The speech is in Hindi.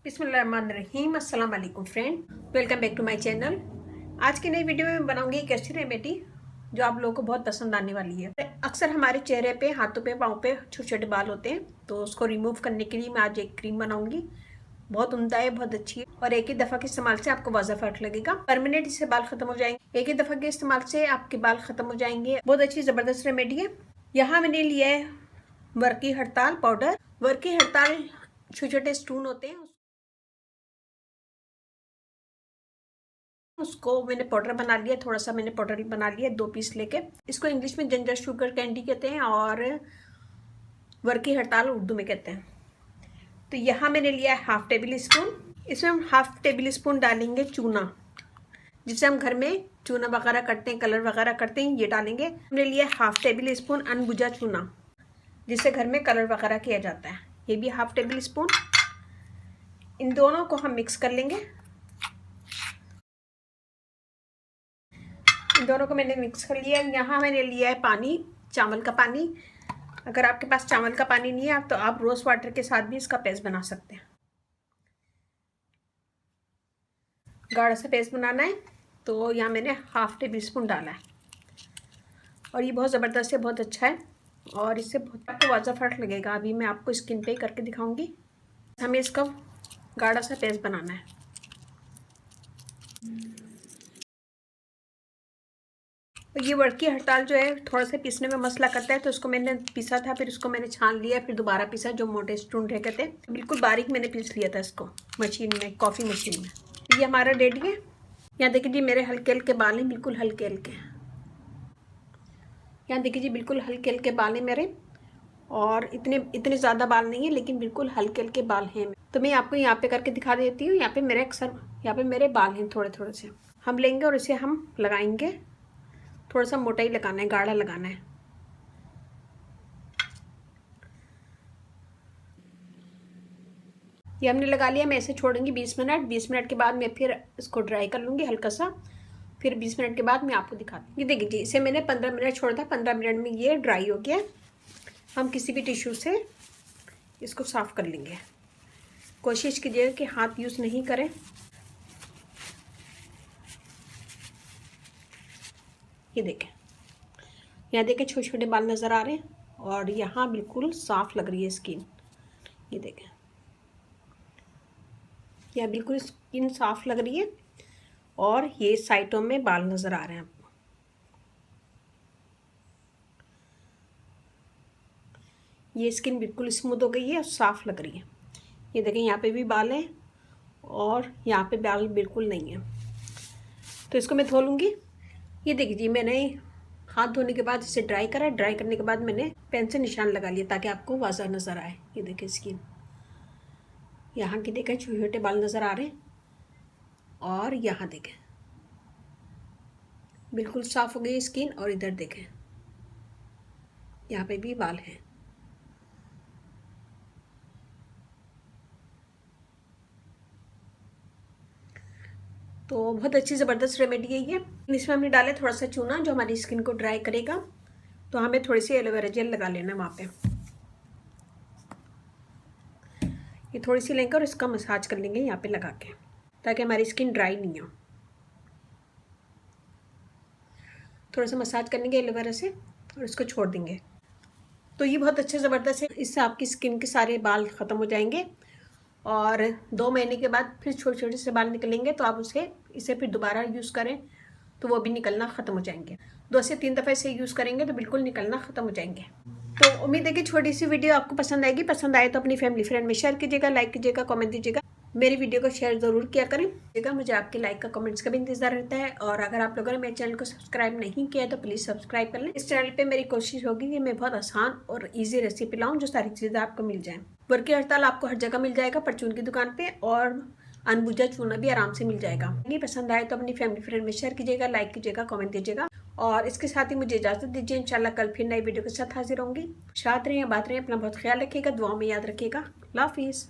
बिस्मिल्लाहिर्रहमानिर्रहीम। अस्सलाम वालेकुम friend, welcome back to my channel. आज की नई वीडियो में बनाऊंगी एक ऐसी रेमेडी जो आप लोगों को बहुत पसंद आने वाली है। अक्सर हमारे चेहरे पे, हाथों पे, पाँव पे छोटे छोटे बाल होते हैं, तो उसको रिमूव करने के लिए मैं आज एक क्रीम बनाऊंगी। बहुत उम्दा है, बहुत अच्छी है और एक ही दफ़ा के इस्तेमाल से आपको वाज़ा फ़र्क लगेगा। परमानेंट इससे बाल खत्म हो जाएंगे। एक ही दफ़ा के इस्तेमाल से आपके बाल खत्म हो जाएंगे। बहुत अच्छी ज़बरदस्त रेमेडी है। यहाँ मैंने लिया है वर्क की हड़ताल पाउडर। वर्क की हड़ताल छोटे छोटे स्पून होते हैं, उसको मैंने पाउडर बना लिया। थोड़ा सा मैंने पाउडर बना लिया 2 पीस लेके। इसको इंग्लिश में जिंजर शुगर कैंडी कहते हैं और वर्क की हड़ताल उर्दू में कहते हैं। तो यहाँ मैंने लिया है हाफ टेबल स्पून। इसमें हम हाफ टेबल स्पून डालेंगे चूना, जिसे हम घर में चूना वगैरह करते हैं, कलर वगैरह करते हैं, ये डालेंगे। हमने लिया हाफ टेबल स्पून अनबुझा चूना, जिससे घर में कलर वगैरह किया जाता है, ये भी हाफ टेबल स्पून। इन दोनों को हम मिक्स कर लेंगे। इन दोनों को मैंने मिक्स कर लिया। यहाँ मैंने लिया है पानी, चावल का पानी। अगर आपके पास चावल का पानी नहीं है तो आप रोज़ वाटर के साथ भी इसका पेस्ट बना सकते हैं। गाढ़ा सा पेस्ट बनाना है, तो यहाँ मैंने हाफ टेबल स्पून डाला है और ये बहुत ज़बरदस्त है, बहुत अच्छा है और इससे बहुत आपको वाज़ा फ़र्क लगेगा। अभी मैं आपको स्किन पे करके दिखाऊंगी। हमें इसका गाढ़ा सा पेस्ट बनाना है। ये वर्क की हड़ताल जो है थोड़ा सा पीसने में मसला करता है, तो उसको मैंने पीसा था, फिर उसको मैंने छान लिया, फिर दोबारा पीसा, जो मोटे स्पून रह गए थे। बिल्कुल बारीक मैंने पीस लिया था इसको मशीन में, कॉफ़ी मशीन में। ये हमारा रेडी है। यहाँ देखिए जी, मेरे हल्के हल्के बाल हैं, बिल्कुल हल्के हल्के। यहाँ देखिए जी, बिल्कुल हल्के हल्के बाल हैं मेरे, और इतने ज़्यादा बाल नहीं है, लेकिन बिल्कुल हल्के हल्के बाल हैं। तो मैं आपको यहाँ पे करके दिखा देती हूँ। यहाँ पे मेरे अक्सर यहाँ पे मेरे बाल हैं थोड़े थोड़े से। हम लेंगे और इसे हम लगाएंगे। थोड़ा सा मोटा ही लगाना है, गाढ़ा लगाना है। ये हमने लगा लिया। मैं इसे छोड़ूंगी 20 मिनट। 20 मिनट के बाद मैं फिर इसको ड्राई कर लूँगी हल्का सा। फिर 20 मिनट के बाद मैं आपको दिखाती हूँ। ये देखिए जी, इसे मैंने 15 मिनट छोड़ा था। 15 मिनट में ये ड्राई हो गया। हम किसी भी टिश्यू से इसको साफ़ कर लेंगे। कोशिश कीजिएगा कि हाथ यूज़ नहीं करें। ये देखें, यहाँ देखें छोटे छोटे बाल नज़र आ रहे हैं और यहाँ बिल्कुल साफ़ लग रही है स्किन। ये देखें, यह बिल्कुल स्किन साफ़ लग रही है और ये साइडों में बाल नज़र आ रहे हैं आपको। ये स्किन बिल्कुल स्मूथ हो गई है और साफ़ लग रही है। ये देखें, यहाँ पे भी बाल हैं और यहाँ पे बाल बिल्कुल नहीं है। तो इसको मैं धो लूँगी। ये देखिए जी, मैंने हाथ धोने के बाद इसे ड्राई करा। ड्राई करने के बाद मैंने पेन से निशान लगा लिया ताकि आपको वाज़ा नज़र आए। ये देखें स्किन, यहाँ की देखें छोटे छोटे बाल नज़र आ रहे हैं और यहाँ देखें बिल्कुल साफ़ हो गई स्किन। और इधर देखें, यहाँ पे भी बाल हैं। तो बहुत अच्छी ज़बरदस्त रेमेडी है ये। इसमें हमने डाला थोड़ा सा चूना जो हमारी स्किन को ड्राई करेगा। तो हमें थोड़ी सी एलोवेरा जेल लगा लेना वहाँ पे। ये थोड़ी सी लेंगे और इसका मसाज कर लेंगे यहाँ पे लगा के, ताकि हमारी स्किन ड्राई नहीं हो। थोड़ा सा मसाज कर लेंगे एलोवेरा से और इसको छोड़ देंगे। तो ये बहुत अच्छा ज़बरदस्त है। इससे आपकी स्किन के सारे बाल ख़त्म हो जाएंगे और 2 महीने के बाद फिर छोटे छोटे से बाल निकलेंगे, तो आप इसे फिर दोबारा यूज़ करें तो वो भी निकलना ख़त्म हो जाएंगे। 2 से 3 दफ़े इसे यूज़ करेंगे तो बिल्कुल निकलना ख़त्म हो जाएंगे। तो उम्मीद है कि छोटी सी वीडियो आपको पसंद आएगी। पसंद आए तो अपनी फैमिली फ्रेंड में शेयर कीजिएगा, लाइक कीजिएगा, कमेंट दीजिएगा। मेरी वीडियो को शेयर ज़रूर किया करें। मुझे आपके लाइक का, कमेंट्स का भी इंतज़ार रहता है। और अगर आप लोगों ने मेरे चैनल को सब्सक्राइब नहीं किया है तो प्लीज़ सब्सक्राइब कर लें। इस चैनल पे मेरी कोशिश होगी कि मैं बहुत आसान और ईजी रेसिपी लाऊं जो सारी चीज़ें आपको मिल जाएँ। वर्क की हड़ताल आपको हर जगह मिल जाएगा, परचून की दुकान पर, और अनबुझा चूना भी आराम से मिल जाएगा। नहीं पसंद आए तो अपनी फैमिली फ्रेंड में शेयर कीजिएगा, लाइक कीजिएगा, कमेंट दीजिएगा। और इसके साथ ही मुझे इजाज़त दीजिए। इंशाल्लाह कल फिर नई वीडियो के साथ हाजिर होंगी। शाद रहें, बात रहें, अपना बहुत ख्याल रखिएगा, दुआ में याद रखिएगा। अल्लाह हाफिज़।